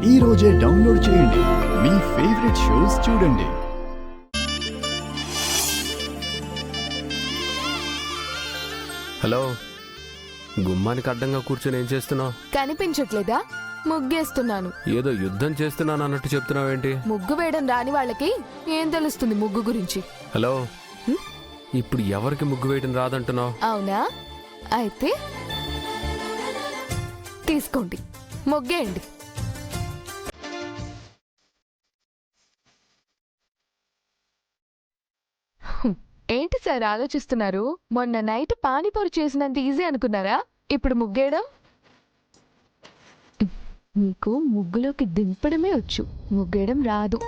ఈ రోజే డౌన్లోడ్ చేయండి. మీ ఫేవరెట్ షోస్ చూడండి. హలో, గుమ్మానికి అడ్డంగా కూర్చొని ఏం చేస్తున్నావు? కనిపించట్లేదా? ముగ్గేస్తున్నాను. ఏదో యుద్ధం చేస్తున్నాను అన్నట్టు చెప్తున్నావేంటి? ముగ్గు వేయడం రాని వాళ్ళకి ఏం తెలుస్తుంది ముగ్గు గురించి? హలో, ఇప్పుడు ఎవరికి ముగ్గు వేయడం రాదంటున్నావు? అవునా? అయితే తీసుకోండి, ముగ్గేయండి. ఏంటి సార్ ఆలోచిస్తున్నారు? మొన్న నైట్ పానీపూరి చేసినంత ఈజీ అనుకున్నారా ఇప్పుడు ముగ్గేయడం? మీకు ముగ్గులోకి దింపడమే వచ్చు, ముగ్గేయడం రాదు.